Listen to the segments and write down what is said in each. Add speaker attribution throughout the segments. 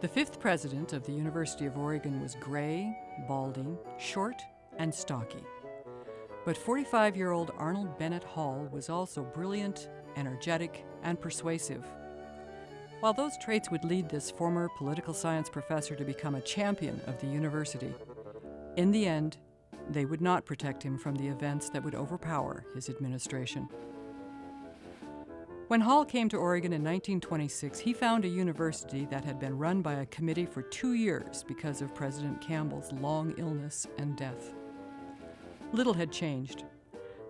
Speaker 1: The fifth president of the University of Oregon was gray, balding, short, and stocky. But 45-year-old Arnold Bennett Hall was also brilliant, energetic, and persuasive. While those traits would lead this former political science professor to become a champion of the university, in the end, they would not protect him from the events that would overpower his administration. When Hall came to Oregon in 1926, he found a university that had been run by a committee for 2 years because of President Campbell's long illness and death. Little had changed.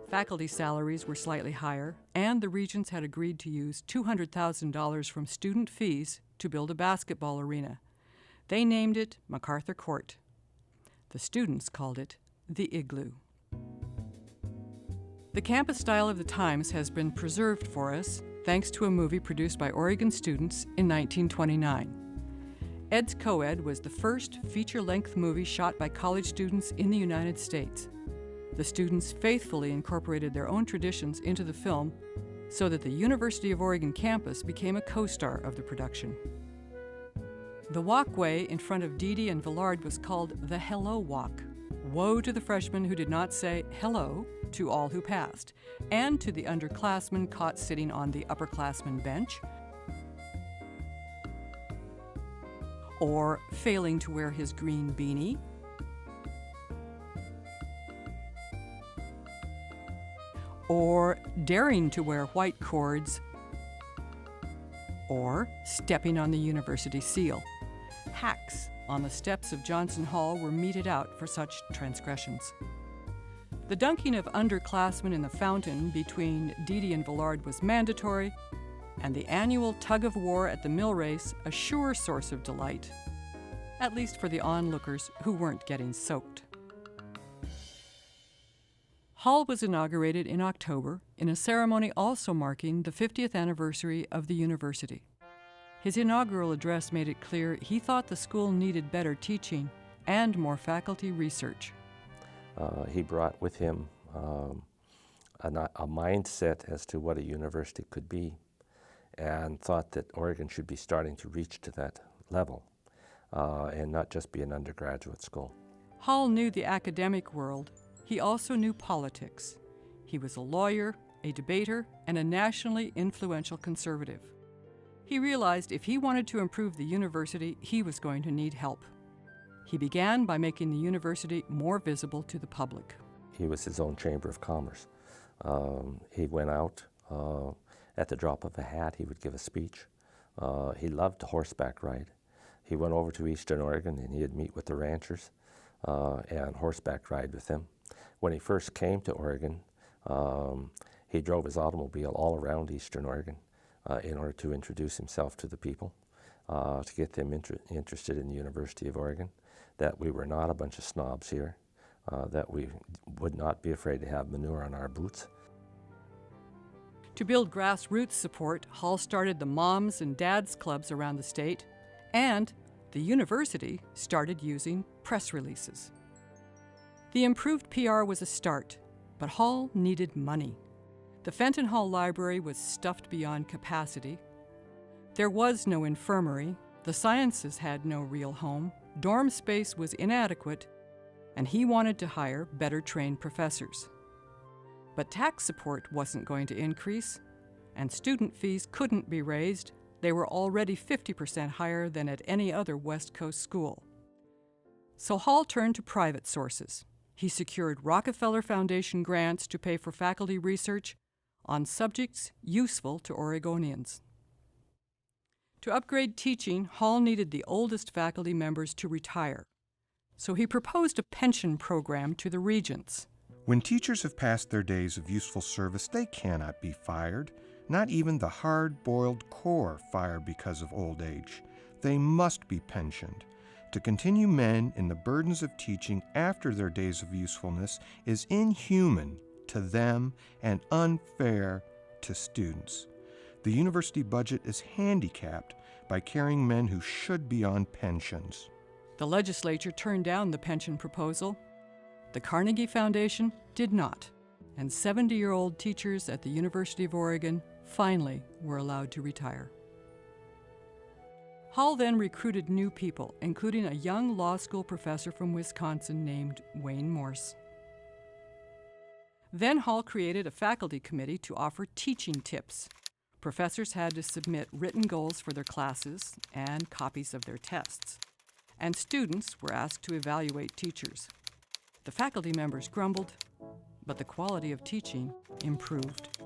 Speaker 1: Faculty salaries were slightly higher, and the regents had agreed to use $200,000 from student fees to build a basketball arena. They named it MacArthur Court. The students called it the Igloo. The campus style of the times has been preserved for us thanks to a movie produced by Oregon students in 1929. Eds Coed was the first feature-length movie shot by college students in the United States. The students faithfully incorporated their own traditions into the film so that the University of Oregon campus became a co-star of the production. The walkway in front of Dede and Villard was called the Hello Walk. Woe to the freshmen who did not say hello to all who passed, and to the underclassmen caught sitting on the upperclassmen bench, or failing to wear his green beanie, or daring to wear white cords, or stepping on the university seal. Hacks on the steps of Johnson Hall were meted out for such transgressions. The dunking of underclassmen in the fountain between Dede and Villard was mandatory, and the annual tug-of-war at the mill race a sure source of delight, at least for the onlookers who weren't getting soaked. Hall was inaugurated in October in a ceremony also marking the 50th anniversary of the university. His inaugural address made it clear he thought the school needed better teaching and more faculty research.
Speaker 2: He brought with him a mindset as to what a university could be, and thought that Oregon should be starting to reach to that level and not just be an undergraduate school.
Speaker 1: Hall knew the academic world. He also knew politics. He was a lawyer, a debater, and a nationally influential conservative. He realized if he wanted to improve the university, he was going to need help. He began by making the university more visible to the public.
Speaker 2: He was his own chamber of commerce. He went out at the drop of a hat. He would give a speech. He loved to horseback ride. He went over to Eastern Oregon and he'd meet with the ranchers and horseback ride with them. When he first came to Oregon, he drove his automobile all around Eastern Oregon in order to introduce himself to the people, to get them interested in the University of Oregon, that we were not a bunch of snobs here, that we would not be afraid to have manure on our boots.
Speaker 1: To build grassroots support, Hall started the Moms and Dads clubs around the state, and the university started using press releases. The improved PR was a start, but Hall needed money. The Fenton Hall Library was stuffed beyond capacity. There was no infirmary, the sciences had no real home, dorm space was inadequate, and he wanted to hire better trained professors. But tax support wasn't going to increase, and student fees couldn't be raised. They were already 50% higher than at any other West Coast school. So Hall turned to private sources. He secured Rockefeller Foundation grants to pay for faculty research on subjects useful to Oregonians. To upgrade teaching, Hall needed the oldest faculty members to retire. So he proposed a pension program to the regents.
Speaker 3: When teachers have passed their days of useful service, they cannot be fired. Not even the hard-boiled core fire because of old age. They must be pensioned. To continue men in the burdens of teaching after their days of usefulness is inhuman to them and unfair to students. The university budget is handicapped by carrying men who should be on pensions.
Speaker 1: The legislature turned down the pension proposal. The Carnegie Foundation did not, and 70-year-old teachers at the University of Oregon finally were allowed to retire. Hall then recruited new people, including a young law school professor from Wisconsin named Wayne Morse. Then Hall created a faculty committee to offer teaching tips. Professors had to submit written goals for their classes and copies of their tests, and students were asked to evaluate teachers. The faculty members grumbled, but the quality of teaching improved.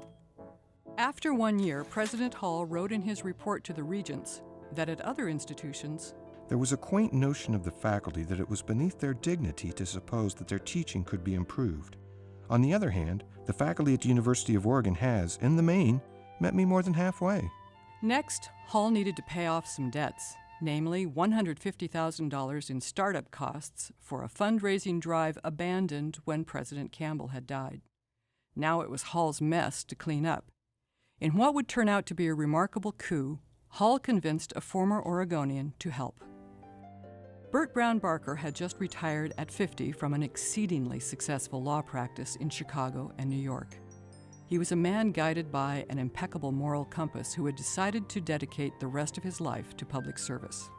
Speaker 1: After 1 year, President Hall wrote in his report to the regents that at other institutions,
Speaker 3: there was a quaint notion of the faculty that it was beneath their dignity to suppose that their teaching could be improved. On the other hand, the faculty at the University of Oregon has, in the main, met me more than halfway.
Speaker 1: Next, Hall needed to pay off some debts, namely $150,000 in startup costs for a fundraising drive abandoned when President Campbell had died. Now it was Hall's mess to clean up. In what would turn out to be a remarkable coup, Hall convinced a former Oregonian to help. Bert Brown Barker had just retired at 50 from an exceedingly successful law practice in Chicago and New York. He was a man guided by an impeccable moral compass who had decided to dedicate the rest of his life to public service.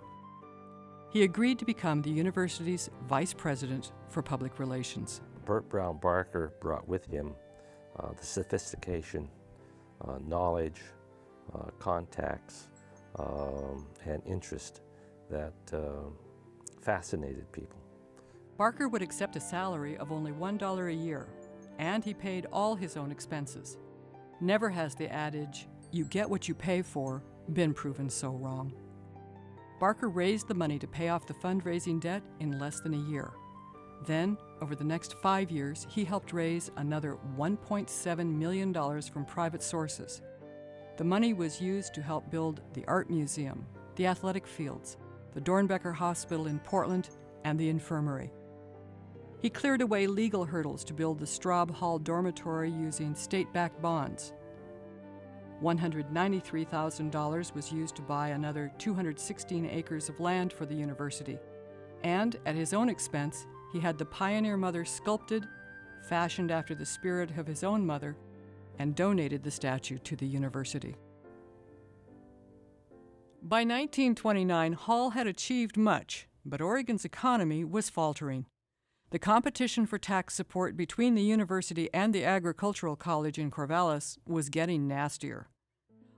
Speaker 1: He agreed to become the university's vice president for public relations.
Speaker 2: Bert Brown Barker brought with him the sophistication, knowledge, contacts, and interest that fascinated people.
Speaker 1: Barker would accept a salary of only $1 a year, and he paid all his own expenses. Never has the adage, "You get what you pay for," been proven so wrong. Barker raised the money to pay off the fundraising debt in less than a year. Then, over the next 5 years, he helped raise another $1.7 million from private sources. The money was used to help build the Art Museum, the athletic fields, the Dornbecker Hospital in Portland, and the infirmary. He cleared away legal hurdles to build the Straub Hall dormitory using state-backed bonds. $193,000 was used to buy another 216 acres of land for the university, and at his own expense, he had the Pioneer Mother sculpted, fashioned after the spirit of his own mother, and donated the statue to the university. By 1929, Hall had achieved much, but Oregon's economy was faltering. The competition for tax support between the university and the agricultural college in Corvallis was getting nastier.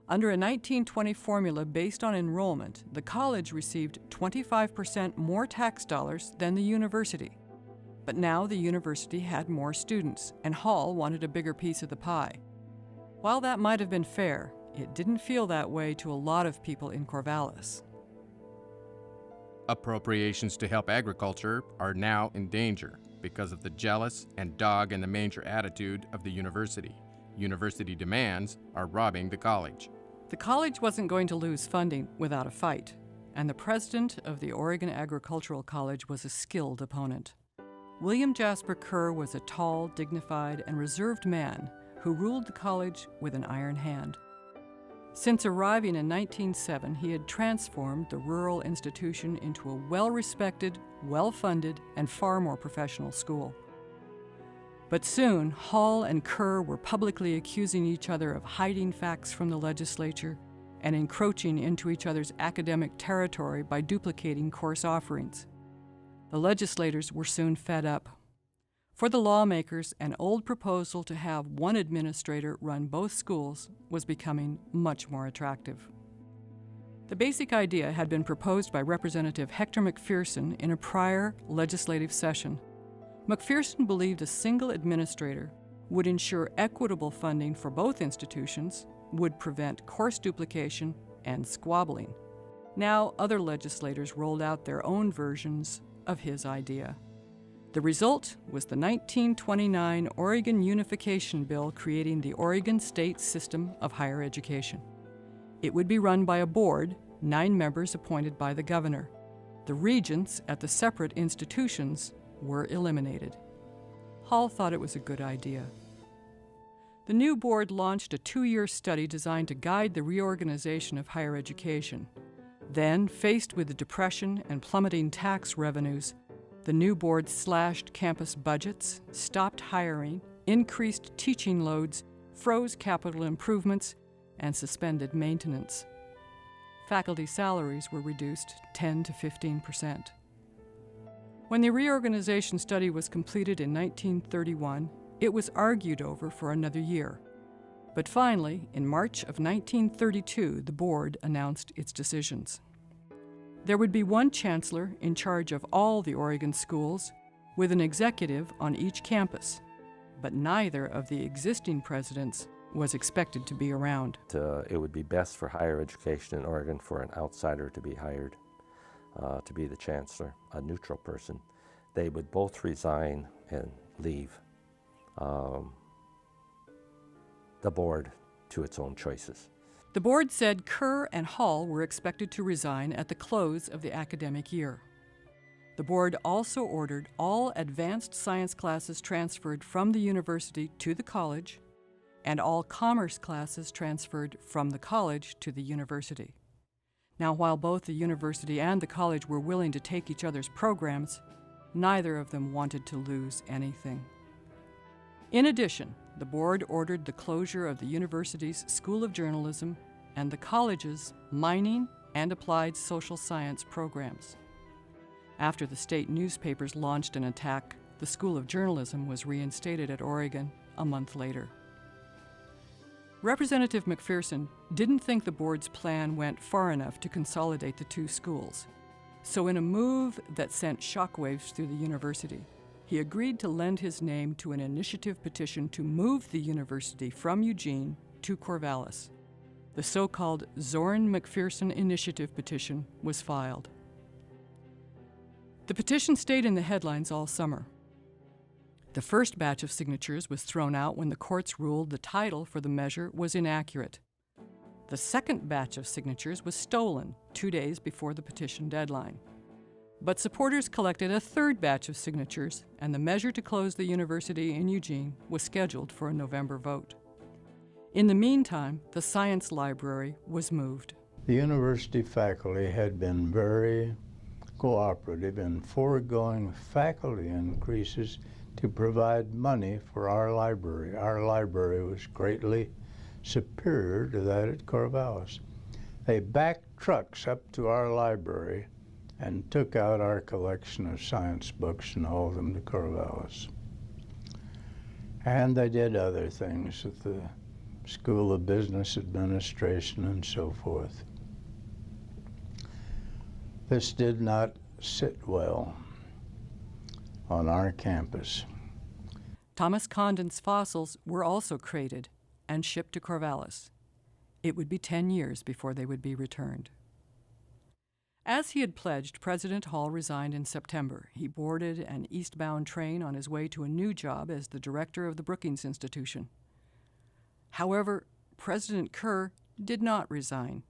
Speaker 1: Under a 1920 formula based on enrollment, the college received 25% more tax dollars than the university. But now the university had more students, and Hall wanted a bigger piece of the pie. While that might have been fair, it didn't feel that way to a lot of people in Corvallis.
Speaker 4: Appropriations to help agriculture are now in danger because of the jealous and dog-in-the-manger attitude of the university. University demands are robbing the college.
Speaker 1: The college wasn't going to lose funding without a fight, and the president of the Oregon Agricultural College was a skilled opponent. William Jasper Kerr was a tall, dignified, and reserved man who ruled the college with an iron hand. Since arriving in 1907, he had transformed the rural institution into a well-respected, well-funded, and far more professional school. But soon, Hall and Kerr were publicly accusing each other of hiding facts from the legislature and encroaching into each other's academic territory by duplicating course offerings. The legislators were soon fed up. For the lawmakers, an old proposal to have one administrator run both schools was becoming much more attractive. The basic idea had been proposed by Representative Hector McPherson in a prior legislative session. McPherson believed a single administrator would ensure equitable funding for both institutions, would prevent course duplication and squabbling. Now, other legislators rolled out their own versions of his idea. The result was the 1929 Oregon Unification Bill creating the Oregon State System of Higher Education. It would be run by a board, 9 members appointed by the governor. The regents at the separate institutions were eliminated. Hall thought it was a good idea. The new board launched a 2-year study designed to guide the reorganization of higher education. Then, faced with the Depression and plummeting tax revenues, the new board slashed campus budgets, stopped hiring, increased teaching loads, froze capital improvements, and suspended maintenance. faculty salaries were reduced 10 to 15%. When the reorganization study was completed in 1931, it was argued over for another year. But finally, in March of 1932, the board announced its decisions. There would be one chancellor in charge of all the Oregon schools, with an executive on each campus, but neither of the existing presidents was expected to be around.
Speaker 2: It would be best for higher education in Oregon for an outsider to be hired to be the chancellor, a neutral person. They would both resign and leave the board to its own choices.
Speaker 1: The board said Kerr and Hall were expected to resign at the close of the academic year. The board also ordered all advanced science classes transferred from the university to the college, and all commerce classes transferred from the college to the university. Now, while both the university and the college were willing to take each other's programs, neither of them wanted to lose anything. In addition, the board ordered the closure of the university's School of Journalism and the college's mining and applied social science programs. After the state newspapers launched an attack, the School of Journalism was reinstated at Oregon a month later. Representative McPherson didn't think the board's plan went far enough to consolidate the two schools. So in a move that sent shockwaves through the university, he agreed to lend his name to an initiative petition to move the university from Eugene to Corvallis. The so-called Zoran McPherson Initiative petition was filed. The petition stayed in the headlines all summer. The first batch of signatures was thrown out when the courts ruled the title for the measure was inaccurate. The second batch of signatures was stolen 2 days before the petition deadline. But supporters collected a third batch of signatures, and the measure to close the university in Eugene was scheduled for a November vote. In the meantime, the science library was moved.
Speaker 5: The university faculty had been very cooperative in foregoing faculty increases to provide money for our library. Our library was greatly superior to that at Corvallis. They backed trucks up to our library and took out our collection of science books and hauled them to Corvallis. And they did other things at the School of Business Administration and so forth. This did not sit well on our campus.
Speaker 1: Thomas Condon's fossils were also crated and shipped to Corvallis. It would be 10 years before they would be returned. As he had pledged, President Hall resigned in September. He boarded an eastbound train on his way to a new job as the director of the Brookings Institution. However, President Kerr did not resign.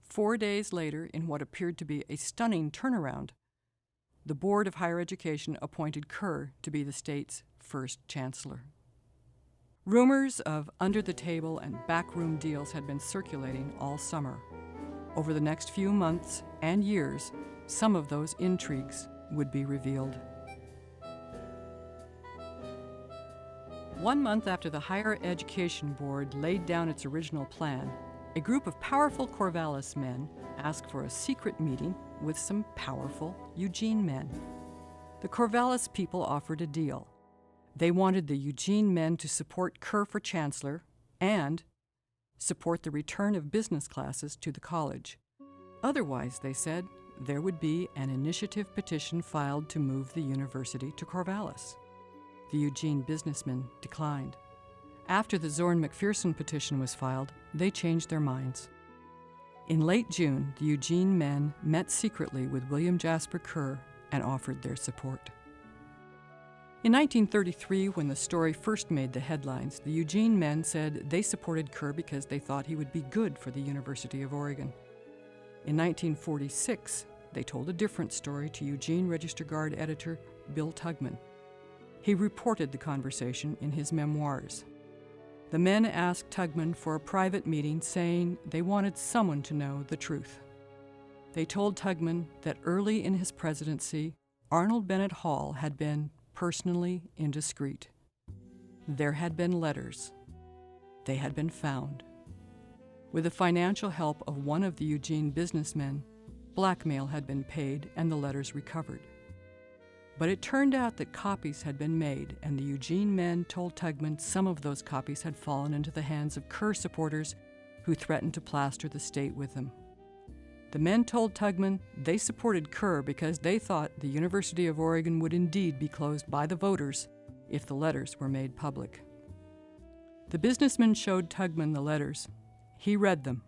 Speaker 1: 4 days later, in what appeared to be a stunning turnaround, the Board of Higher Education appointed Kerr to be the state's first chancellor. Rumors of under-the-table and backroom deals had been circulating all summer. Over the next few months and years, some of those intrigues would be revealed. 1 month after the Higher Education Board laid down its original plan, a group of powerful Corvallis men asked for a secret meeting with some powerful Eugene men. The Corvallis people offered a deal. They wanted the Eugene men to support Kerr for chancellor and support the return of business classes to the college. Otherwise, they said, there would be an initiative petition filed to move the university to Corvallis. The Eugene businessmen declined. After the Zoran McPherson petition was filed, they changed their minds. In late June, the Eugene men met secretly with William Jasper Kerr and offered their support. In 1933, when the story first made the headlines, the Eugene men said they supported Kerr because they thought he would be good for the University of Oregon. In 1946, they told a different story to Eugene Register Guard editor Bill Tugman. He reported the conversation in his memoirs. The men asked Tugman for a private meeting, saying they wanted someone to know the truth. They told Tugman that early in his presidency, Arnold Bennett Hall had been personally indiscreet. There had been letters. They had been found. With the financial help of one of the Eugene businessmen, blackmail had been paid and the letters recovered. But it turned out that copies had been made, and the Eugene men told Tugman some of those copies had fallen into the hands of Kerr supporters who threatened to plaster the state with them. The men told Tugman they supported Kerr because they thought the University of Oregon would indeed be closed by the voters if the letters were made public. The businessman showed Tugman the letters. He read them.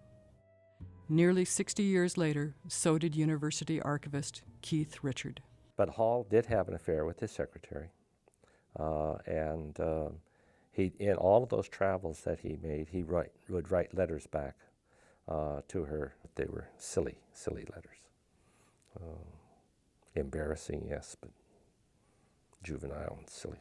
Speaker 1: Nearly 60 years later, so did university archivist Keith Richard.
Speaker 2: But Hall did have an affair with his secretary, and he, in all of those travels that he made, he would write letters back to her. They were silly letters. Embarrassing, yes, but juvenile and silly.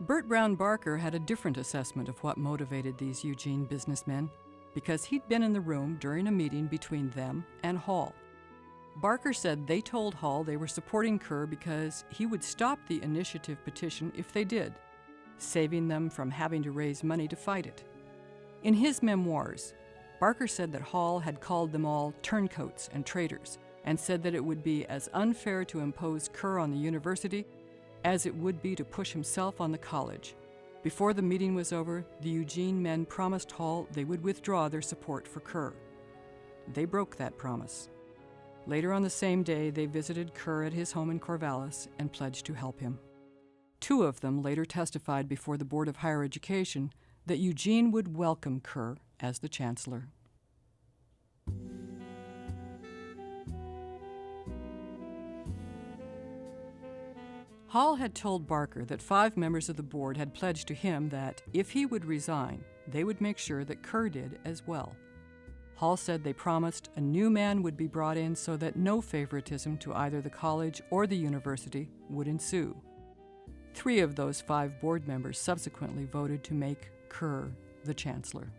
Speaker 1: Bert Brown Barker had a different assessment of what motivated these Eugene businessmen, because he'd been in the room during a meeting between them and Hall. Barker said they told Hall they were supporting Kerr because he would stop the initiative petition if they did, saving them from having to raise money to fight it. In his memoirs, Barker said that Hall had called them all turncoats and traitors, and said that it would be as unfair to impose Kerr on the university as it would be to push himself on the college. Before the meeting was over, the Eugene men promised Hall they would withdraw their support for Kerr. They broke that promise. Later on the same day, they visited Kerr at his home in Corvallis and pledged to help him. Two of them later testified before the Board of Higher Education that Eugene would welcome Kerr as the chancellor. Hall had told Barker that 5 members of the board had pledged to him that, if he would resign, they would make sure that Kerr did as well. Hall said they promised a new man would be brought in so that no favoritism to either the college or the university would ensue. 3 of those 5 board members subsequently voted to make Kerr the chancellor.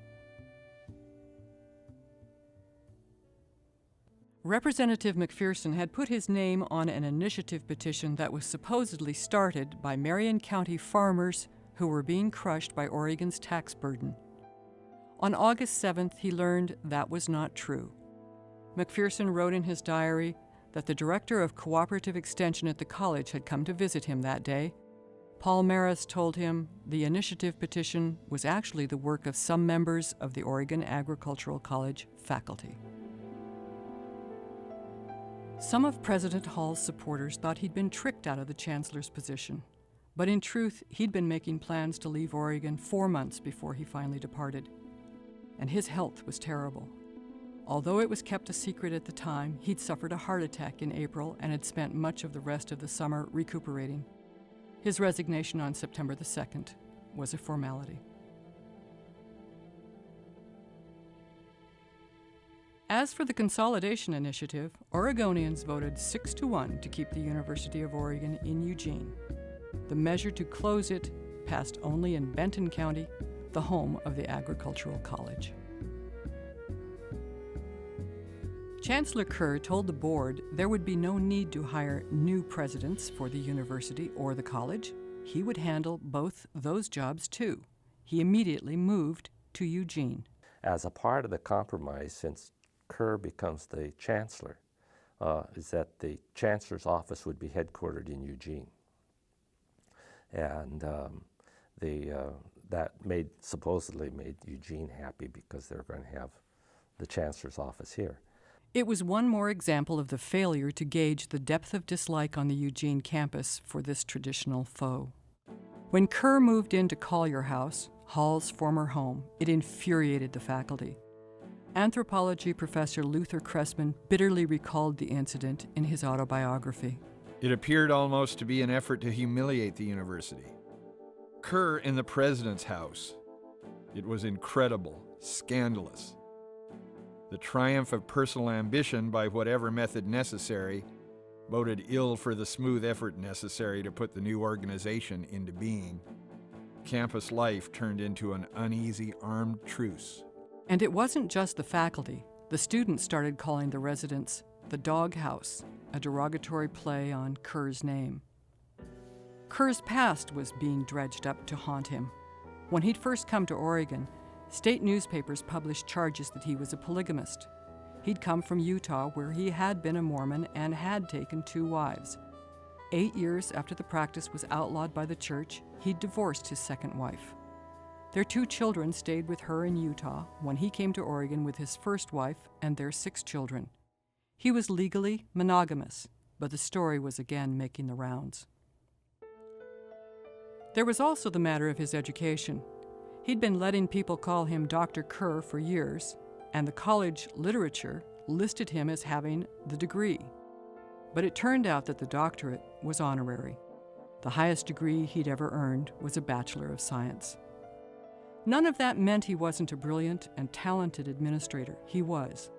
Speaker 1: Representative McPherson had put his name on an initiative petition that was supposedly started by Marion County farmers who were being crushed by Oregon's tax burden. On August 7th, he learned that was not true. McPherson wrote in his diary that the director of cooperative extension at the college had come to visit him that day. Paul Maris told him the initiative petition was actually the work of some members of the Oregon Agricultural College faculty. Some of President Hall's supporters thought he'd been tricked out of the chancellor's position, but in truth, he'd been making plans to leave Oregon 4 months before he finally departed, and his health was terrible. Although it was kept a secret at the time, he'd suffered a heart attack in April and had spent much of the rest of the summer recuperating. His resignation on September the 2nd was a formality. As for the Consolidation Initiative, Oregonians voted 6-1 to keep the University of Oregon in Eugene. The measure to close it passed only in Benton County, the home of the Agricultural College. Chancellor Kerr told the board there would be no need to hire new presidents for the university or the college. He would handle both those jobs too. He immediately moved to Eugene.
Speaker 2: As a part of the compromise, since Kerr becomes the chancellor, is that the chancellor's office would be headquartered in Eugene. And that supposedly made Eugene happy because they're going to have the chancellor's office here.
Speaker 1: It was one more example of the failure to gauge the depth of dislike on the Eugene campus for this traditional foe. When Kerr moved into Collier House, Hall's former home, it infuriated the faculty. Anthropology professor Luther Cressman bitterly recalled the incident in his autobiography.
Speaker 6: It appeared almost to be an effort to humiliate the university. Kerr in the president's house. It was incredible, scandalous. The triumph of personal ambition by whatever method necessary boded ill for the smooth effort necessary to put the new organization into being. Campus life turned into an uneasy armed truce.
Speaker 1: And it wasn't just the faculty. The students started calling the residence the Dog House, a derogatory play on Kerr's name. Kerr's past was being dredged up to haunt him. When he'd first come to Oregon, state newspapers published charges that he was a polygamist. He'd come from Utah, where he had been a Mormon and had taken 2 wives. 8 years after the practice was outlawed by the church, he'd divorced his second wife. Their 2 children stayed with her in Utah when he came to Oregon with his first wife and their 6 children. He was legally monogamous, but the story was again making the rounds. There was also the matter of his education. He'd been letting people call him Dr. Kerr for years, and the college literature listed him as having the degree. But it turned out that the doctorate was honorary. The highest degree he'd ever earned was a Bachelor of Science. None of that meant he wasn't a brilliant and talented administrator. He was.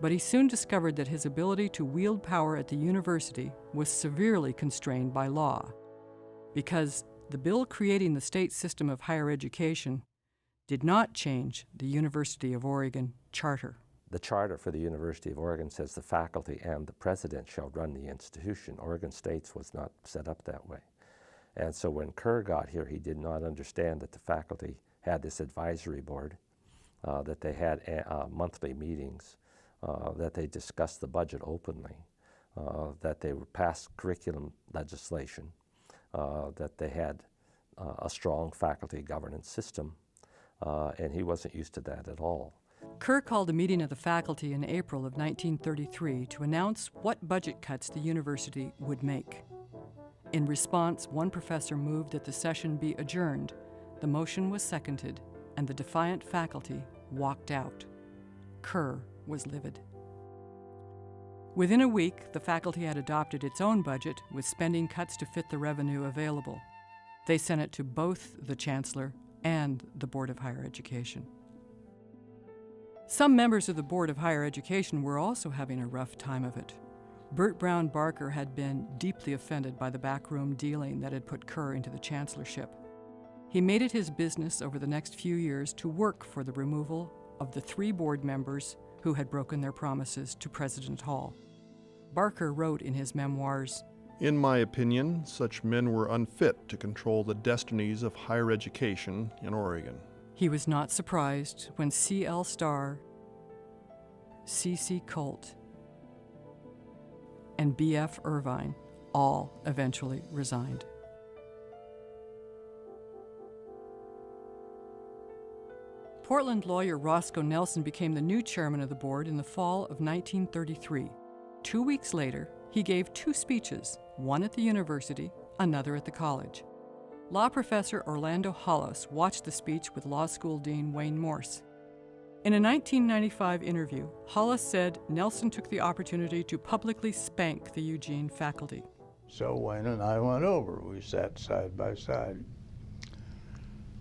Speaker 1: But he soon discovered that his ability to wield power at the university was severely constrained by law, because the bill creating the state system of higher education did not change the University of Oregon charter.
Speaker 2: The charter for the University of Oregon says the faculty and the president shall run the institution. Oregon State's was not set up that way. And so when Kerr got here, he did not understand that the faculty had this advisory board, that they had monthly meetings, that they discussed the budget openly, that they passed curriculum legislation, that they had a strong faculty governance system, and he wasn't used to that at all.
Speaker 1: Kerr called a meeting of the faculty in April of 1933 to announce what budget cuts the university would make. In response, one professor moved that the session be adjourned. The motion was seconded, and the defiant faculty walked out. Kerr was livid. Within a week, the faculty had adopted its own budget with spending cuts to fit the revenue available. They sent it to both the Chancellor and the Board of Higher Education. Some members of the Board of Higher Education were also having a rough time of it. Bert Brown Barker had been deeply offended by the backroom dealing that had put Kerr into the chancellorship. He made it his business over the next few years to work for the removal of the 3 board members who had broken their promises to President Hall. Barker wrote in his memoirs,
Speaker 7: "In my opinion, such men were unfit to control the destinies of higher education in Oregon."
Speaker 1: He was not surprised when C.L. Starr, C.C. Colt, and B.F. Irvine all eventually resigned. Portland lawyer Rosco Nelson became the new chairman of the board in the fall of 1933. 2 weeks later, he gave 2 speeches, one at the university, another at the college. Law professor Orlando Hollis watched the speech with law school dean Wayne Morse. In a 1995 interview, Hollis said Nelson took the opportunity to publicly spank the Eugene faculty.
Speaker 5: So Wayne and I went over. We sat side by side.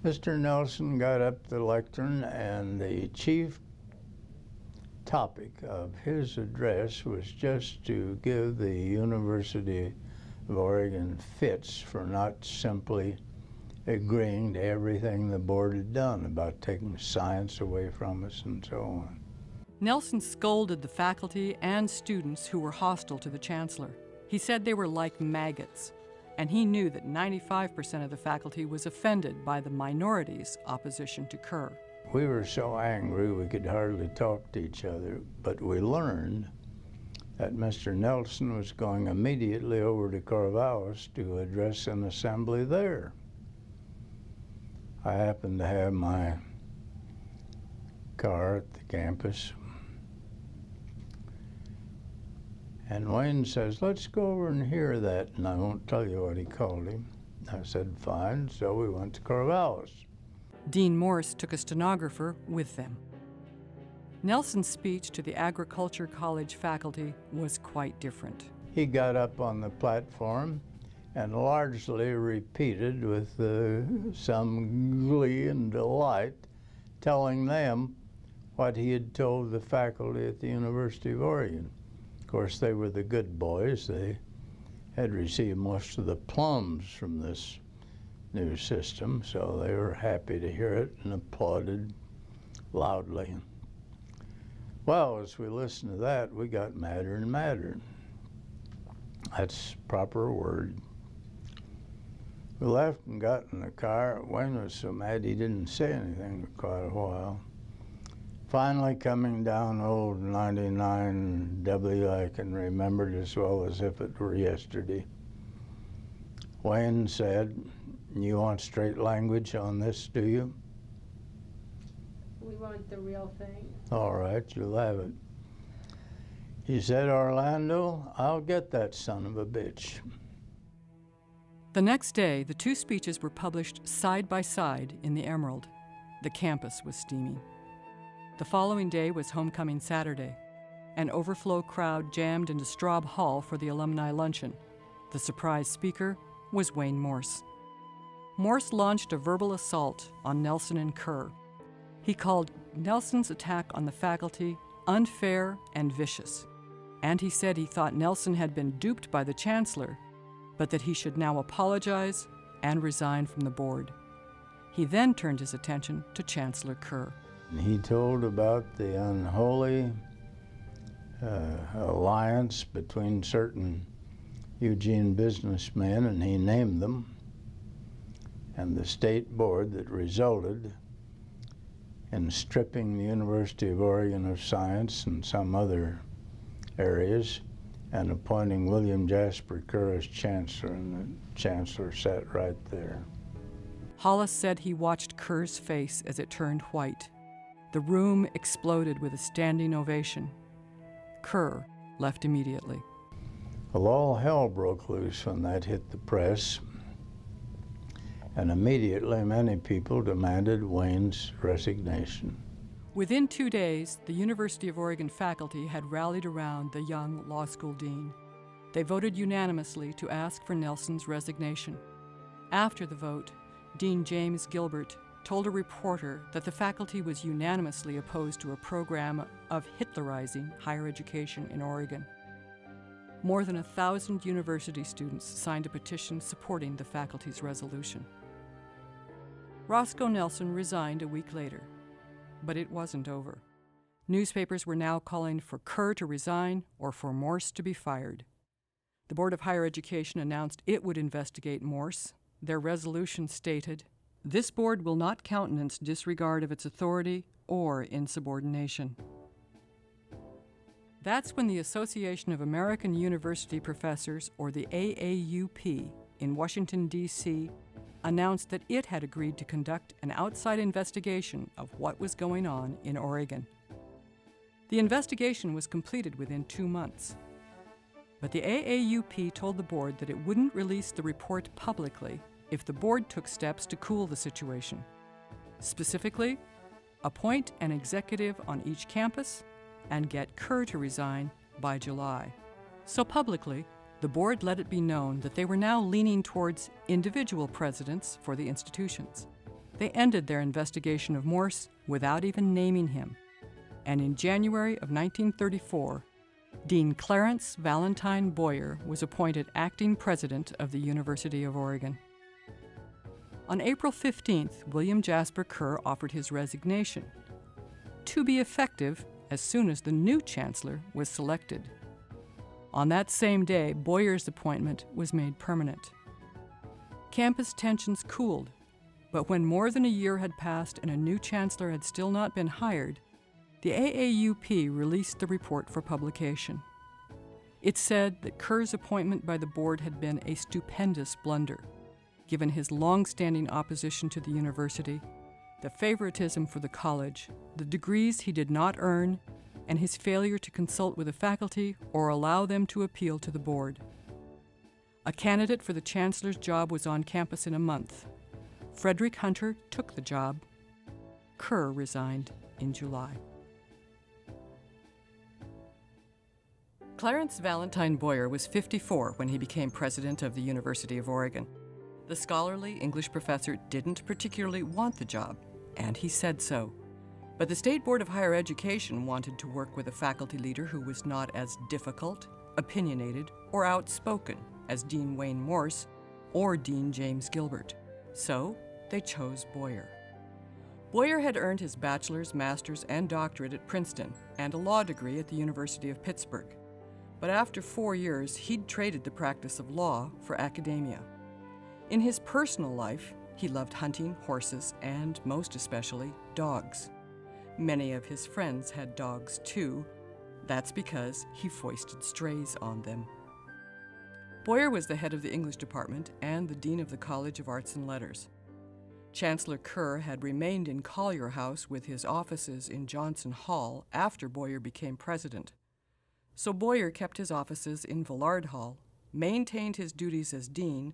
Speaker 5: Mr. Nelson got up the lectern, and the chief topic of his address was just to give the University of Oregon fits for not simply agreeing to everything the board had done about taking science away from us and so on.
Speaker 1: Nelson scolded the faculty and students who were hostile to the chancellor. He said they were like maggots, and he knew that 95% of the faculty was offended by the minority's opposition to Kerr.
Speaker 5: We were so angry we could hardly talk to each other, but we learned that Mr. Nelson was going immediately over to Corvallis to address an assembly there. I happened to have my car at the campus, and Wayne says, "Let's go over and hear that," and I won't tell you what he called him. I said, "Fine," so we went to Corvallis.
Speaker 1: Dean Morse took a stenographer with them. Nelson's speech to the Agriculture College faculty was quite different.
Speaker 5: He got up on the platform and largely repeated with some glee and delight, telling them what he had told the faculty at the University of Oregon. Of course, they were the good boys. They had received most of the plums from this new system, so they were happy to hear it and applauded loudly. Well, as we listened to that, we got madder and madder. That's proper word. We left and got in the car. Wayne was so mad he didn't say anything for quite a while. Finally coming down old 99W, I can remember it as well as if it were yesterday. Wayne said, "You want straight language on this, do you?"
Speaker 8: We want the real thing.
Speaker 5: All right, you'll have it. He said, "Orlando, I'll get that son of a bitch."
Speaker 1: The next day, the two speeches were published side by side in the Emerald. The campus was steaming. The following day was Homecoming Saturday. An overflow crowd jammed into Straub Hall for the alumni luncheon. The surprise speaker was Wayne Morse. Morse launched a verbal assault on Nelson and Kerr. He called Nelson's attack on the faculty unfair and vicious, and he said he thought Nelson had been duped by the chancellor, but that he should now apologize and resign from the board. He then turned his attention to Chancellor Kerr.
Speaker 5: He told about the unholy alliance between certain Eugene businessmen, and he named them, and the state board that resulted in stripping the University of Oregon of science and some other areas and appointing William Jasper Kerr as chancellor, and the chancellor sat right there.
Speaker 1: Hollis said he watched Kerr's face as it turned white. The room exploded with a standing ovation. Kerr left immediately.
Speaker 5: Well, all hell broke loose when that hit the press, and immediately many people demanded Wayne's resignation.
Speaker 1: Within 2 days, the University of Oregon faculty had rallied around the young law school dean. They voted unanimously to ask for Nelson's resignation. After the vote, Dean James Gilbert told a reporter that the faculty was unanimously opposed to a program of Hitlerizing higher education in Oregon. More than 1,000 university students signed a petition supporting the faculty's resolution. Rosco Nelson resigned a week later, but it wasn't over. Newspapers were now calling for Kerr to resign or for Morse to be fired. The Board of Higher Education announced it would investigate Morse. Their resolution stated, "This board will not countenance disregard of its authority or insubordination." That's when the Association of American University Professors, or the AAUP, in Washington, D.C., announced that it had agreed to conduct an outside investigation of what was going on in Oregon. The investigation was completed within 2 months. But the AAUP told the board that it wouldn't release the report publicly if the board took steps to cool the situation. Specifically, appoint an executive on each campus and get Kerr to resign by July. So publicly, the board let it be known that they were now leaning towards individual presidents for the institutions. They ended their investigation of Morse without even naming him. And in January of 1934, Dean Clarence Valentine Boyer was appointed acting president of the University of Oregon. On April 15th, William Jasper Kerr offered his resignation, to be effective as soon as the new chancellor was selected. On that same day, Boyer's appointment was made permanent. Campus tensions cooled, but when more than a year had passed and a new chancellor had still not been hired, the AAUP released the report for publication. It said that Kerr's appointment by the board had been a stupendous blunder, given his long-standing opposition to the university, the favoritism for the college, the degrees he did not earn, and his failure to consult with the faculty or allow them to appeal to the board. A candidate for the chancellor's job was on campus in a month. Frederick Hunter took the job. Kerr resigned in July. Clarence Valentine Boyer was 54 when he became president of the University of Oregon. The scholarly English professor didn't particularly want the job, and he said so. But the State Board of Higher Education wanted to work with a faculty leader who was not as difficult, opinionated, or outspoken as Dean Wayne Morse or Dean James Gilbert. So they chose Boyer. Boyer had earned his bachelor's, master's, and doctorate at Princeton and a law degree at the University of Pittsburgh. But after 4 years, he'd traded the practice of law for academia. In his personal life, he loved hunting, horses, and most especially, dogs. Many of his friends had dogs too. That's because he foisted strays on them. Boyer was the head of the English department and the dean of the College of Arts and Letters. Chancellor Kerr had remained in Collier House with his offices in Johnson Hall after Boyer became president. So Boyer kept his offices in Villard Hall, maintained his duties as dean,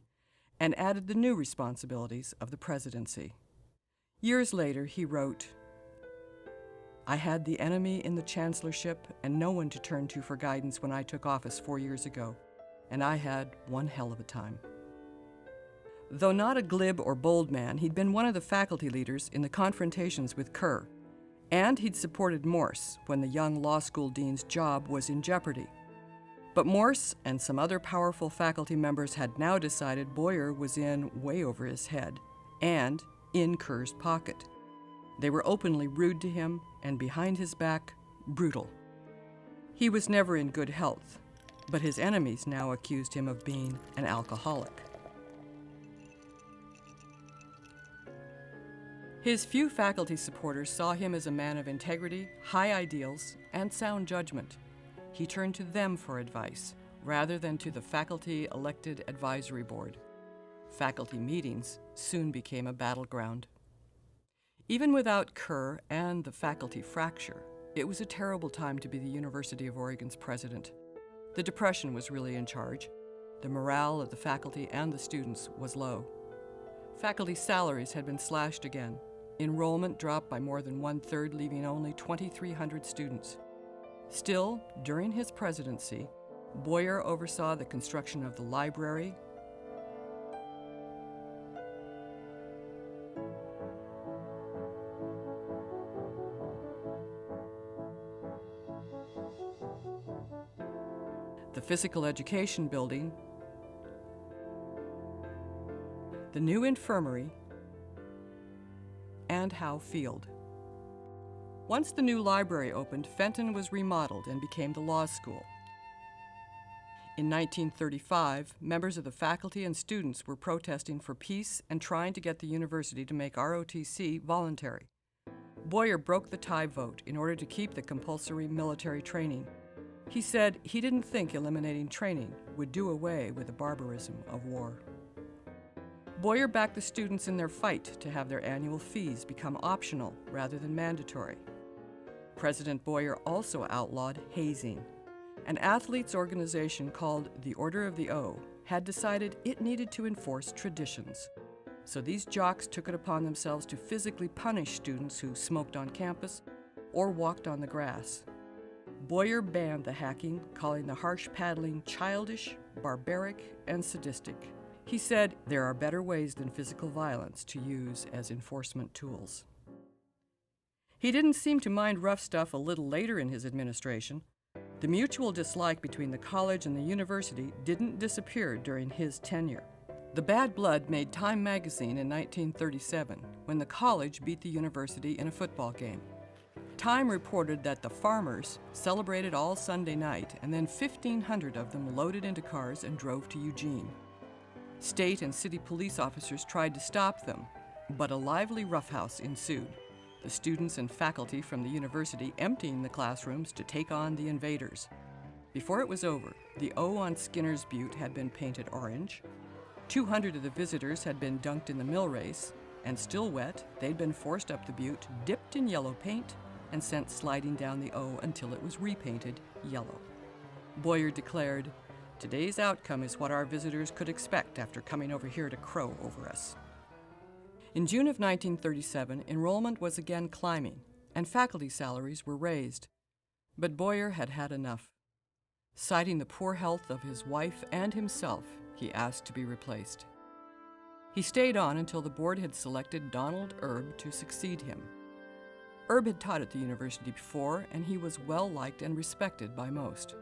Speaker 1: and added the new responsibilities of the presidency. Years later, he wrote, "I had the enemy in the chancellorship and no one to turn to for guidance when I took office 4 years ago, and I had one hell of a time." Though not a glib or bold man, he'd been one of the faculty leaders in the confrontations with Kerr, and he'd supported Morse when the young law school dean's job was in jeopardy. But Morse and some other powerful faculty members had now decided Boyer was in way over his head and in Kerr's pocket. They were openly rude to him and behind his back, brutal. He was never in good health, but his enemies now accused him of being an alcoholic. His few faculty supporters saw him as a man of integrity, high ideals, and sound judgment. He turned to them for advice, rather than to the faculty-elected advisory board. Faculty meetings soon became a battleground. Even without Kerr and the faculty fracture, it was a terrible time to be the University of Oregon's president. The Depression was really in charge. The morale of the faculty and the students was low. Faculty salaries had been slashed again. Enrollment dropped by more than 1/3, leaving only 2,300 students. Still, during his presidency, Boyer oversaw the construction of the library, the physical education building, the new infirmary, and Howe Field. Once the new library opened, Fenton was remodeled and became the law school. In 1935, members of the faculty and students were protesting for peace and trying to get the university to make ROTC voluntary. Boyer broke the tie vote in order to keep the compulsory military training. He said he didn't think eliminating training would do away with the barbarism of war. Boyer backed the students in their fight to have their annual fees become optional rather than mandatory. President Boyer also outlawed hazing. An athletes' organization called the Order of the O had decided it needed to enforce traditions. So these jocks took it upon themselves to physically punish students who smoked on campus or walked on the grass. Boyer banned the hacking, calling the harsh paddling childish, barbaric, and sadistic. He said there are better ways than physical violence to use as enforcement tools. He didn't seem to mind rough stuff a little later in his administration. The mutual dislike between the college and the university didn't disappear during his tenure. The bad blood made Time magazine in 1937 when the college beat the university in a football game. Time reported that the farmers celebrated all Sunday night and then 1,500 of them loaded into cars and drove to Eugene. State and city police officers tried to stop them, but a lively roughhouse ensued, the students and faculty from the university emptying the classrooms to take on the invaders. Before it was over, the O on Skinner's Butte had been painted orange, 200 of the visitors had been dunked in the mill race, and still wet, they'd been forced up the butte, dipped in yellow paint, and sent sliding down the O until it was repainted yellow. Boyer declared, "Today's outcome is what our visitors could expect after coming over here to crow over us." In June of 1937, enrollment was again climbing, and faculty salaries were raised. But Boyer had had enough. Citing the poor health of his wife and himself, he asked to be replaced. He stayed on until the board had selected Donald Erb to succeed him. Erb had taught at the university before, and he was well-liked and respected by most.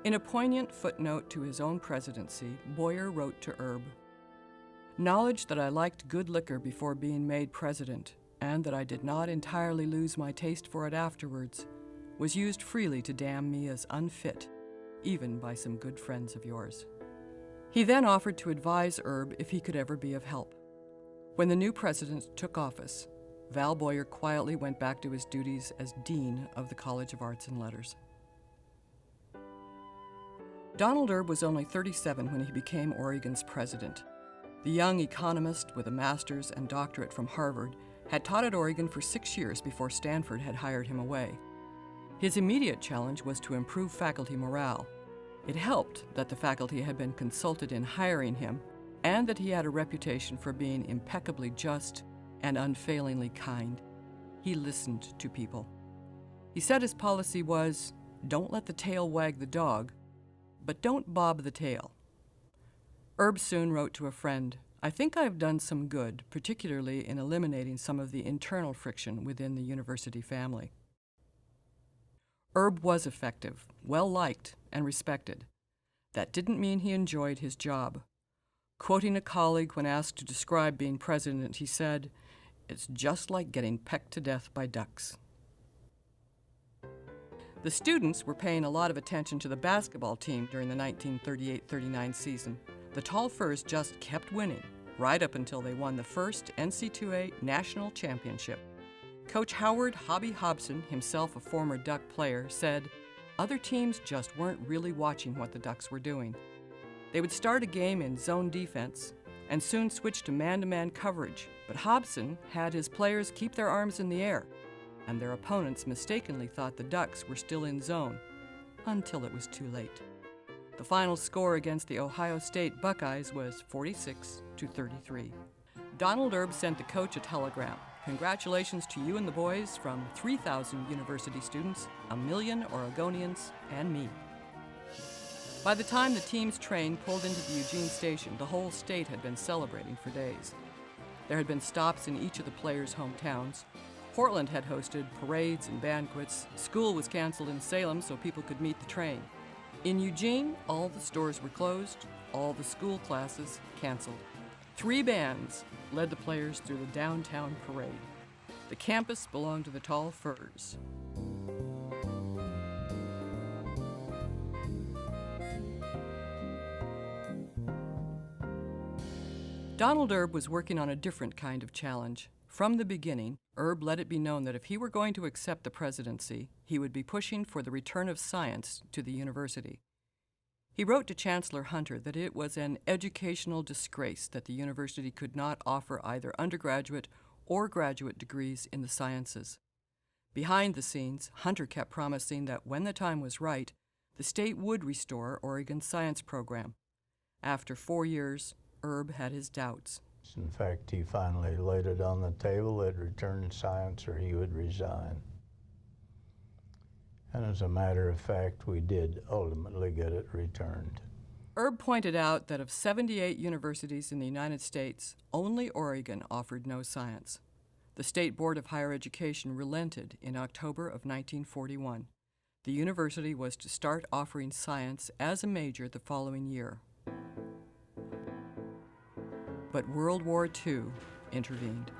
Speaker 1: In a poignant footnote to his own presidency, Boyer wrote to Erb, "Knowledge that I liked good liquor before being made president, and that I did not entirely lose my taste for it afterwards, was used freely to damn me as unfit, even by some good friends of yours." He then offered to advise Erb if he could ever be of help. When the new president took office, Val Boyer quietly went back to his duties as Dean of the College of Arts and Letters. Donald Erb was only 37 when he became Oregon's president. The young economist with a master's and doctorate from Harvard had taught at Oregon for 6 years before Stanford had hired him away. His immediate challenge was to improve faculty morale. It helped that the faculty had been consulted in hiring him and that he had a reputation for being impeccably just and unfailingly kind. He listened to people. He said his policy was, don't let the tail wag the dog, but don't bob the tail. Erbs soon wrote to a friend, I think I've done some good, particularly in eliminating some of the internal friction within the university family. Erb was effective, well-liked, and respected. That didn't mean he enjoyed his job. Quoting a colleague when asked to describe being president, he said, "It's just like getting pecked to death by ducks." The students were paying a lot of attention to the basketball team during the 1938-39 season. The Tall Firs just kept winning, right up until they won the first NC2A national championship. Coach Howard "Hobby" Hobson, himself a former Duck player, said, other teams just weren't really watching what the Ducks were doing. They would start a game in zone defense and soon switch to man-to-man coverage, but Hobson had his players keep their arms in the air, and their opponents mistakenly thought the Ducks were still in zone, until it was too late. The final score against the Ohio State Buckeyes was 46-33. Donald Erbs sent the coach a telegram. Congratulations to you and the boys from 3,000 university students, 1,000,000 Oregonians, and me. By the time the team's train pulled into the Eugene station, the whole state had been celebrating for days. There had been stops in each of the players' hometowns. Portland had hosted parades and banquets. School was canceled in Salem so people could meet the train. In Eugene, all the stores were closed, all the school classes canceled. 3 bands led the players through the downtown parade. The campus belonged to the Tall Firs. Donald Erb was working on a different kind of challenge. From the beginning, Erb let it be known that if he were going to accept the presidency, he would be pushing for the return of science to the university. He wrote to Chancellor Hunter that it was an educational disgrace that the university could not offer either undergraduate or graduate degrees in the sciences. Behind the scenes, Hunter kept promising that when the time was right, the state would restore Oregon's science program. After 4 years, Erb had his doubts.
Speaker 5: In fact, he finally laid it on the table that return science or he would resign. And as a matter of fact, we did ultimately get it returned.
Speaker 1: Erb pointed out that of 78 universities in the United States, only Oregon offered no science. The State Board of Higher Education relented in October of 1941. The university was to start offering science as a major the following year. But World War II intervened.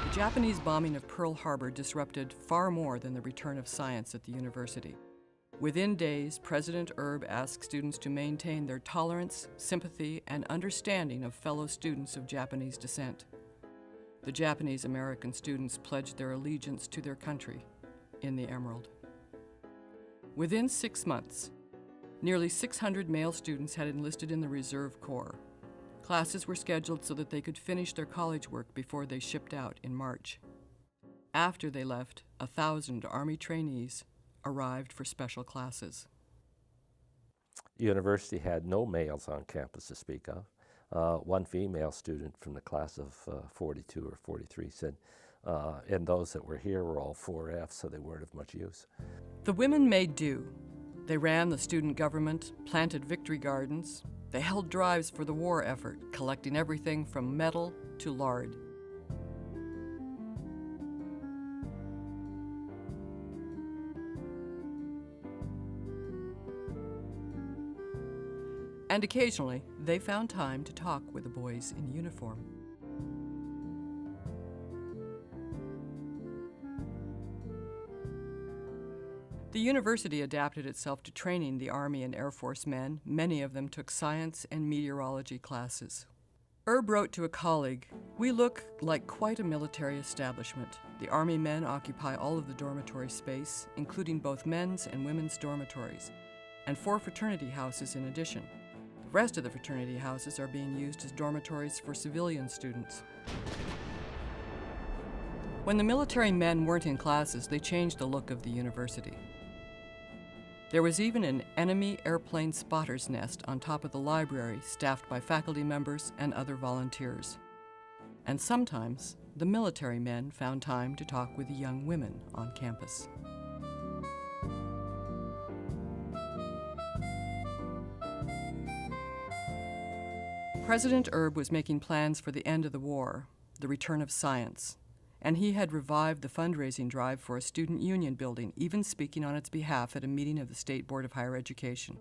Speaker 1: The Japanese bombing of Pearl Harbor disrupted far more than the return of science at the university. Within days, President Erb asked students to maintain their tolerance, sympathy, and understanding of fellow students of Japanese descent. The Japanese American students pledged their allegiance to their country in the Emerald. Within 6 months, nearly 600 male students had enlisted in the Reserve Corps. Classes were scheduled so that they could finish their college work before they shipped out in March. After they left, 1,000 Army trainees arrived for special classes.
Speaker 2: The university had no males on campus to speak of. One female student from the class of 42 or 43 said, and those that were here were all 4Fs, so they weren't of much use.
Speaker 1: The women made do. They ran the student government, planted victory gardens. They held drives for the war effort, collecting everything from metal to lard. And occasionally, they found time to talk with the boys in uniform. The university adapted itself to training the Army and Air Force men. Many of them took science and meteorology classes. Erb wrote to a colleague, "We look like quite a military establishment. The Army men occupy all of the dormitory space, including both men's and women's dormitories, and 4 fraternity houses in addition. The rest of the fraternity houses are being used as dormitories for civilian students." When the military men weren't in classes, they changed the look of the university. There was even an enemy airplane spotter's nest on top of the library, staffed by faculty members and other volunteers. And sometimes, the military men found time to talk with the young women on campus. President Erb was making plans for the end of the war, the return of science, and he had revived the fundraising drive for a student union building, even speaking on its behalf at a meeting of the State Board of Higher Education.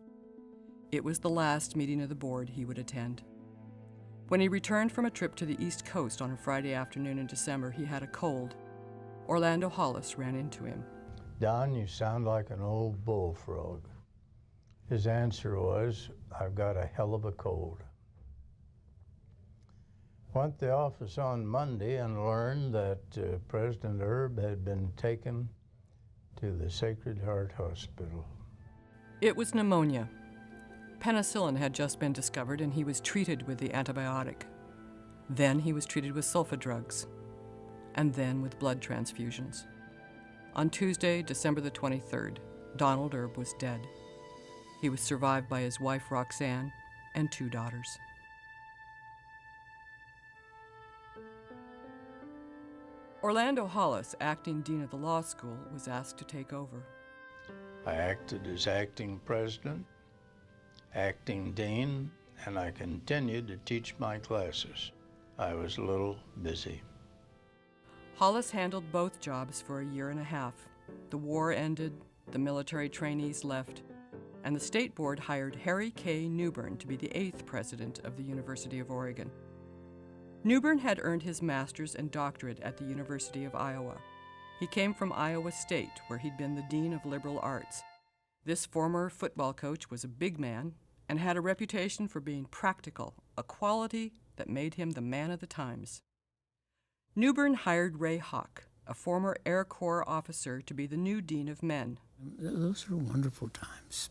Speaker 1: It was the last meeting of the board he would attend. When he returned from a trip to the East Coast on a Friday afternoon in December, he had a cold. Orlando Hollis ran into him.
Speaker 5: "Don, you sound like an old bullfrog." His answer was, "I've got a hell of a cold." Went to the office on Monday and learned that President Erb had been taken to the Sacred Heart Hospital.
Speaker 1: It was pneumonia. Penicillin had just been discovered and he was treated with the antibiotic. Then he was treated with sulfa drugs, and then with blood transfusions. On Tuesday, December the 23rd, Donald Erb was dead. He was survived by his wife Roxanne and 2 daughters. Orlando Hollis, acting dean of the law school, was asked to take over.
Speaker 5: I acted as acting president, acting dean, and I continued to teach my classes. I was a little busy.
Speaker 1: Hollis handled both jobs for a year and a half. The war ended, the military trainees left, and the state board hired Harry Kay Newbern to be the 8th president of the University of Oregon. Newbern had earned his master's and doctorate at the University of Iowa. He came from Iowa State, where he'd been the dean of liberal arts. This former football coach was a big man and had a reputation for being practical, a quality that made him the man of the times. Newbern hired Ray Hawk, a former Air Corps officer, to be the new dean of men.
Speaker 8: Those were wonderful times.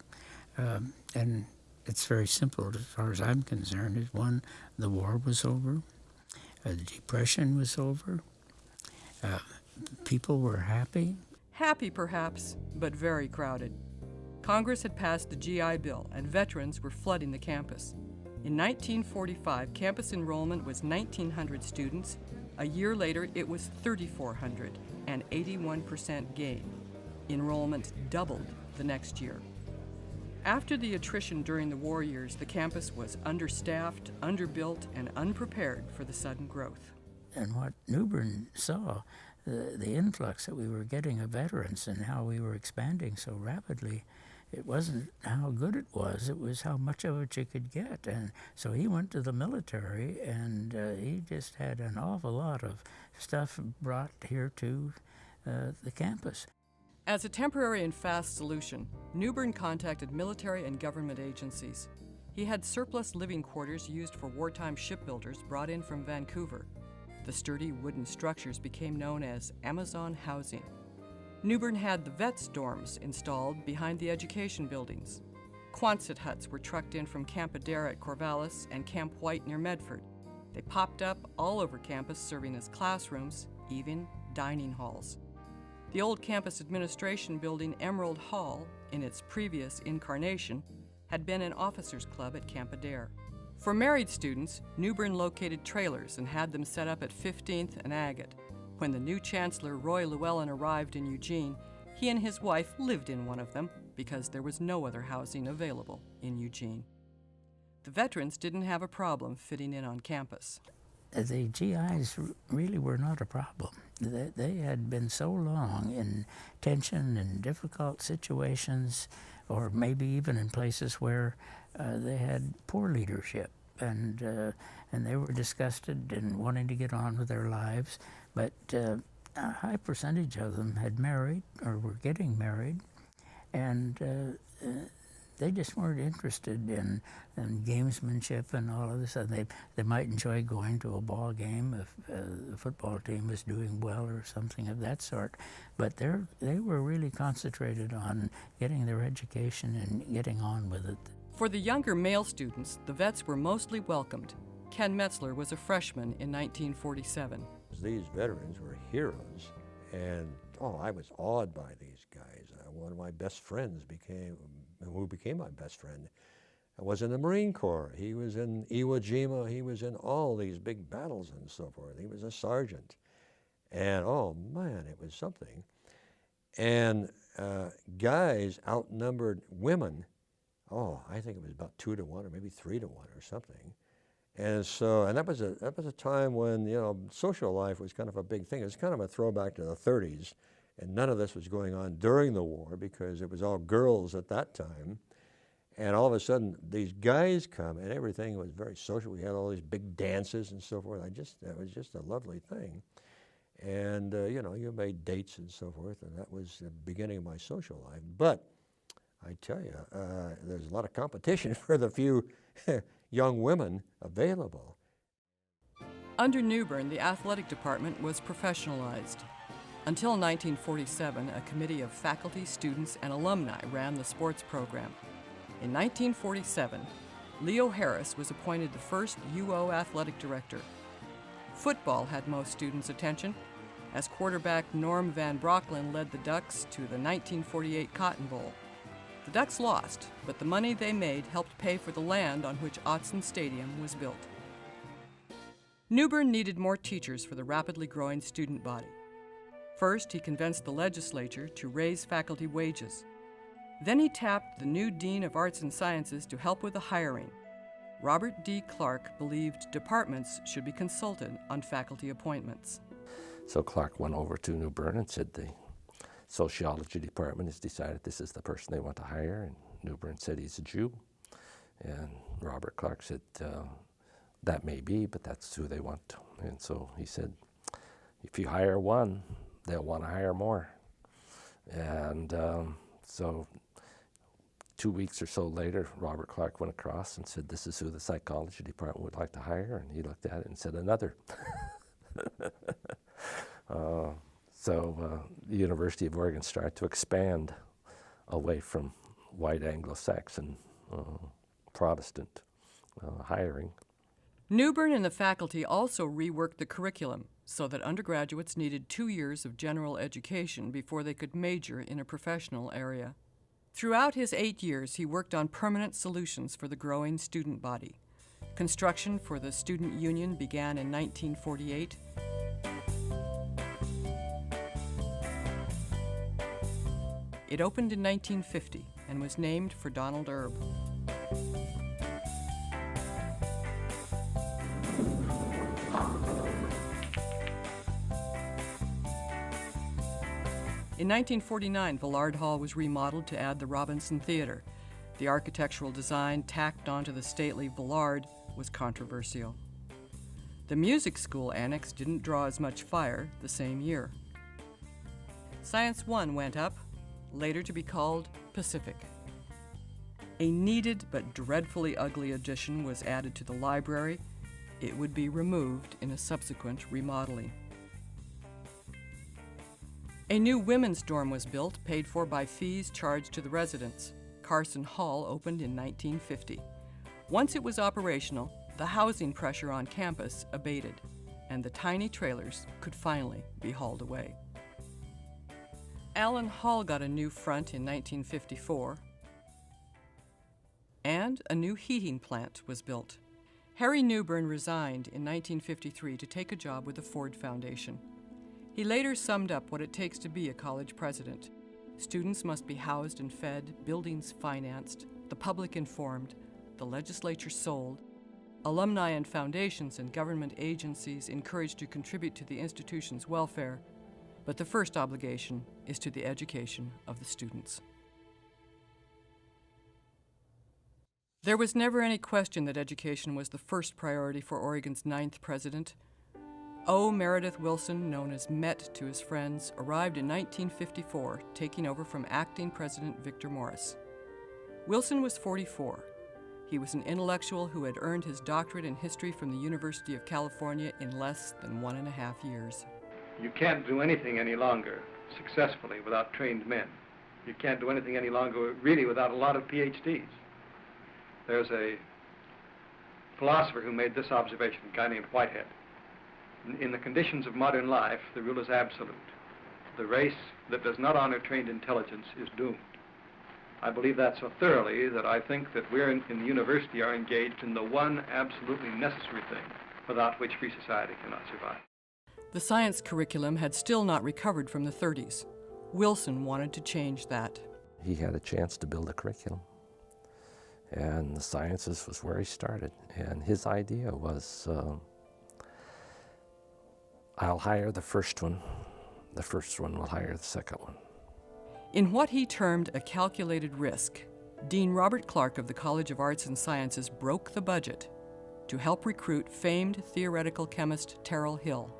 Speaker 8: And it's very simple as far as I'm concerned. Is one, the war was over. The Depression was over. People were happy.
Speaker 1: Happy, perhaps, but very crowded. Congress had passed the GI Bill, and veterans were flooding the campus. In 1945, campus enrollment was 1,900 students. A year later, it was 3,400, an 81% gain. Enrollment doubled the next year. After the attrition during the war years, the campus was understaffed, underbuilt, and unprepared for the sudden growth.
Speaker 8: And what Newbern saw, the influx that we were getting of veterans and how we were expanding so rapidly, it wasn't how good it was how much of it you could get. And so he went to the military, and he just had an awful lot of stuff brought here to the campus.
Speaker 1: As a temporary and fast solution, Newbern contacted military and government agencies. He had surplus living quarters used for wartime shipbuilders brought in from Vancouver. The sturdy wooden structures became known as Amazon housing. Newbern had the vets' dorms installed behind the education buildings. Quonset huts were trucked in from Camp Adair at Corvallis and Camp White near Medford. They popped up all over campus, serving as classrooms, even dining halls. The old campus administration building, Emerald Hall, in its previous incarnation, had been an officers' club at Camp Adair. For married students, Newbern located trailers and had them set up at 15th and Agate. When the new Chancellor, Roy Llewellyn, arrived in Eugene, he and his wife lived in one of them because there was no other housing available in Eugene. The veterans didn't have a problem fitting in on campus.
Speaker 8: The GIs really were not a problem. They had been so long in tension and difficult situations, or maybe even in places where they had poor leadership, and they were disgusted and wanting to get on with their lives. But a high percentage of them had married or were getting married, And they just weren't interested in gamesmanship and all of this. They might enjoy going to a ball game if the football team was doing well or something of that sort. But they were really concentrated on getting their education and getting on with it.
Speaker 1: For the younger male students, the vets were mostly welcomed. Ken Metzler was a freshman in 1947.
Speaker 9: These veterans were heroes, and I was awed by these guys. One of my best friends who became my best friend, was in the Marine Corps. He was in Iwo Jima. He was in all these big battles and so forth. He was a sergeant. And oh man, it was something. And guys outnumbered women. I think it was about 2 to 1 or maybe 3 to 1 or something. And so, and that was a time when, social life was kind of a big thing. It was kind of a throwback to the 30s. And none of this was going on during the war because it was all girls at that time. And all of a sudden, these guys come, and everything was very social. We had all these big dances and so forth. That was just a lovely thing. And, you made dates and so forth, and that was the beginning of my social life. But I tell you, there's a lot of competition for the few young women available.
Speaker 1: Under Newbern, the athletic department was professionalized. Until 1947, a committee of faculty, students, and alumni ran the sports program. In 1947, Leo Harris was appointed the first UO athletic director. Football had most students' attention, as quarterback Norm Van Brocklin led the Ducks to the 1948 Cotton Bowl. The Ducks lost, but the money they made helped pay for the land on which Autzen Stadium was built. Newbern needed more teachers for the rapidly growing student body. First, he convinced the legislature to raise faculty wages. Then he tapped the new Dean of Arts and Sciences to help with the hiring. Robert D. Clark believed departments should be consulted on faculty appointments.
Speaker 2: So Clark went over to New Bern and said the sociology department has decided this is the person they want to hire, and New Bern said he's a Jew. And Robert Clark said, that may be, but that's who they want. And so he said, if you hire one, they'll want to hire more. And so 2 weeks or so later, Robert Clark went across and said, this is who the psychology department would like to hire. And he looked at it and said, another. So the University of Oregon started to expand away from white Anglo-Saxon Protestant hiring.
Speaker 1: Newbern and the faculty also reworked the curriculum so that undergraduates needed 2 years of general education before they could major in a professional area. Throughout his 8 years, he worked on permanent solutions for the growing student body. Construction for the student union began in 1948. It opened in 1950 and was named for Donald Erb. In 1949, Villard Hall was remodeled to add the Robinson Theater. The architectural design tacked onto the stately Villard was controversial. The music school annex didn't draw as much fire the same year. Science One went up, later to be called Pacific. A needed but dreadfully ugly addition was added to the library. It would be removed in a subsequent remodeling. A new women's dorm was built, paid for by fees charged to the residents. Carson Hall opened in 1950. Once it was operational, the housing pressure on campus abated, and the tiny trailers could finally be hauled away. Allen Hall got a new front in 1954, and a new heating plant was built. Harry Newbern resigned in 1953 to take a job with the Ford Foundation. He later summed up what it takes to be a college president. Students must be housed and fed, buildings financed, the public informed, the legislature sold, alumni and foundations and government agencies encouraged to contribute to the institution's welfare, but the first obligation is to the education of the students. There was never any question that education was the first priority for Oregon's 9th president. O. Meredith Willson, known as Met to his friends, arrived in 1954, taking over from acting President Victor Morris. Willson was 44. He was an intellectual who had earned his doctorate in history from the University of California in less than 1.5 years.
Speaker 10: You can't do anything any longer successfully without trained men. You can't do anything any longer really without a lot of PhDs. There's a philosopher who made this observation, a guy named Whitehead. In the conditions of modern life, the rule is absolute. The race that does not honor trained intelligence is doomed. I believe that so thoroughly that I think that we're in the university are engaged in the one absolutely necessary thing without which free society cannot survive.
Speaker 1: The science curriculum had still not recovered from the 30s. Willson wanted to change that.
Speaker 2: He had a chance to build a curriculum, and the sciences was where he started. And his idea was, I'll hire the first one will hire the second one.
Speaker 1: In what he termed a calculated risk, Dean Robert Clark of the College of Arts and Sciences broke the budget to help recruit famed theoretical chemist Terrell Hill.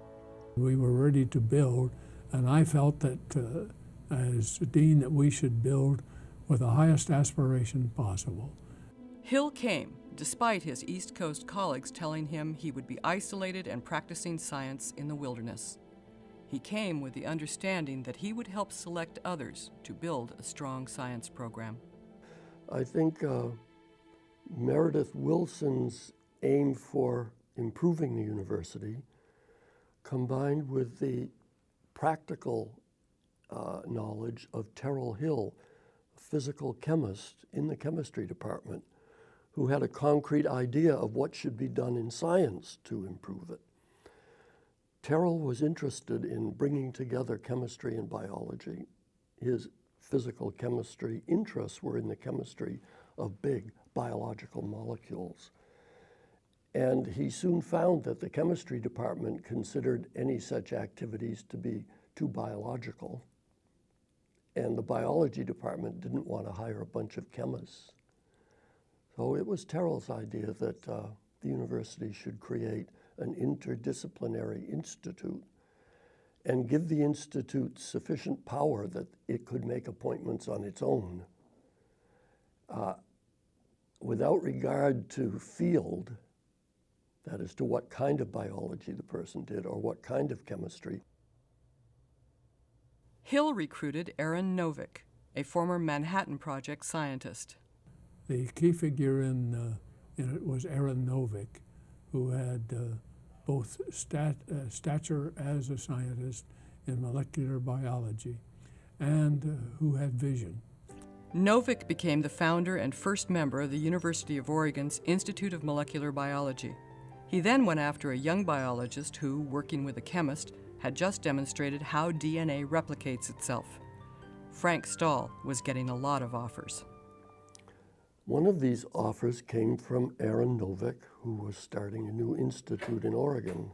Speaker 11: We were ready to build, and I felt that as dean that we should build with the highest aspiration possible.
Speaker 1: Hill came, despite his East Coast colleagues telling him he would be isolated and practicing science in the wilderness. He came with the understanding that he would help select others to build a strong science program.
Speaker 12: I think Meredith Willson's aim for improving the university, combined with the practical knowledge of Terrell Hill, a physical chemist in the chemistry department, who had a concrete idea of what should be done in science to improve it. Terrell was interested in bringing together chemistry and biology. His physical chemistry interests were in the chemistry of big biological molecules. And he soon found that the chemistry department considered any such activities to be too biological. And the biology department didn't want to hire a bunch of chemists. So it was Terrell's idea that the university should create an interdisciplinary institute and give the institute sufficient power that it could make appointments on its own without regard to field, that is, to what kind of biology the person did or what kind of chemistry.
Speaker 1: Hill recruited Aaron Novick, a former Manhattan Project scientist.
Speaker 11: The key figure in it was Aaron Novick, who had both stature as a scientist in molecular biology and who had vision.
Speaker 1: Novick became the founder and first member of the University of Oregon's Institute of Molecular Biology. He then went after a young biologist who, working with a chemist, had just demonstrated how DNA replicates itself. Frank Stahl was getting a lot of offers.
Speaker 12: One of these offers came from Aaron Novick, who was starting a new institute in Oregon.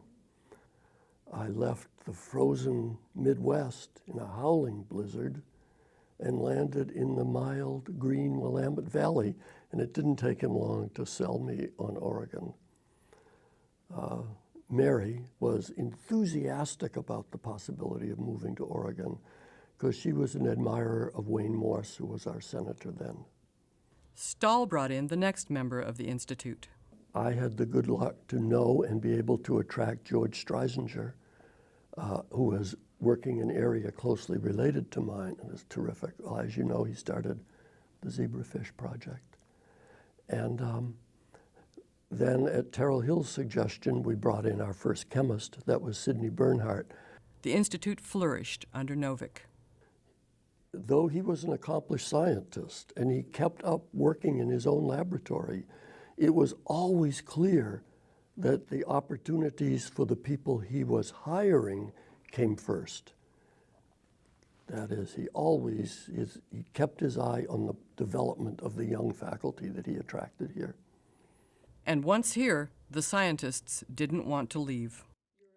Speaker 12: I left the frozen Midwest in a howling blizzard and landed in the mild green Willamette Valley, and it didn't take him long to sell me on Oregon. Mary was enthusiastic about the possibility of moving to Oregon because she was an admirer of Wayne Morse, who was our senator then.
Speaker 1: Stahl brought in the next member of the Institute.
Speaker 12: I had the good luck to know and be able to attract George Streisinger, who was working in an area closely related to mine, and was terrific. Well, as you know, he started the Zebrafish Project. And then at Terrell Hill's suggestion, we brought in our first chemist. That was Sidney Bernhardt.
Speaker 1: The Institute flourished under Novick.
Speaker 12: Though he was an accomplished scientist and he kept up working in his own laboratory, it was always clear that the opportunities for the people he was hiring came first. That is, he kept his eye on the development of the young faculty that he attracted here.
Speaker 1: And once here, the scientists didn't want to leave.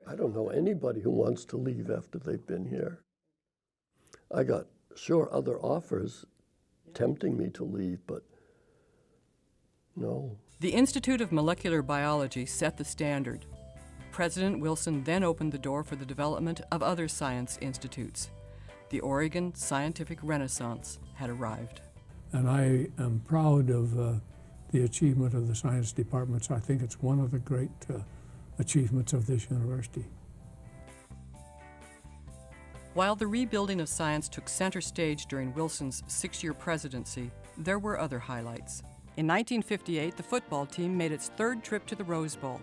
Speaker 12: I don't know anybody who wants to leave after they've been here. I got sure other offers tempting me to leave, but no.
Speaker 1: The Institute of Molecular Biology set the standard. President Willson then opened the door for the development of other science institutes. The Oregon Scientific Renaissance had arrived.
Speaker 11: And I am proud of the achievement of the science departments. I think it's one of the great achievements of this university.
Speaker 1: While the rebuilding of science took center stage during Wilson's 6-year presidency, there were other highlights. In 1958, the football team made its 3rd trip to the Rose Bowl.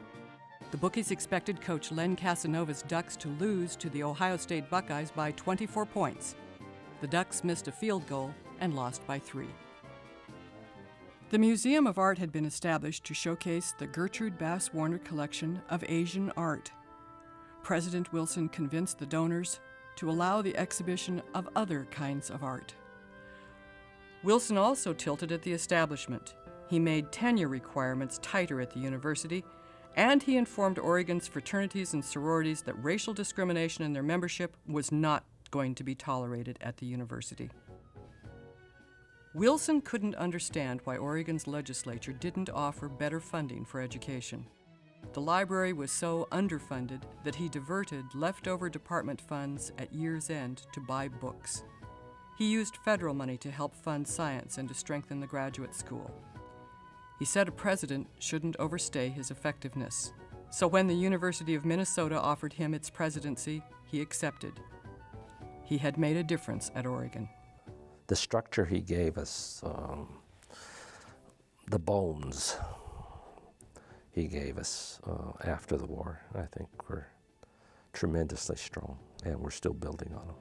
Speaker 1: The bookies expected coach Len Casanova's Ducks to lose to the Ohio State Buckeyes by 24 points. The Ducks missed a field goal and lost by 3. The Museum of Art had been established to showcase the Gertrude Bass Warner collection of Asian art. President Wilson convinced the donors to allow the exhibition of other kinds of art. Wilson also tilted at the establishment. He made tenure requirements tighter at the university, and he informed Oregon's fraternities and sororities that racial discrimination in their membership was not going to be tolerated at the university. Wilson couldn't understand why Oregon's legislature didn't offer better funding for education. The library was so underfunded that he diverted leftover department funds at year's end to buy books. He used federal money to help fund science and to strengthen the graduate school. He said a president shouldn't overstay his effectiveness. So when the University of Minnesota offered him its presidency, he accepted. He had made a difference at Oregon.
Speaker 2: The structure he gave us, the bones he gave us after the war, I think were tremendously strong, and we're still building on them.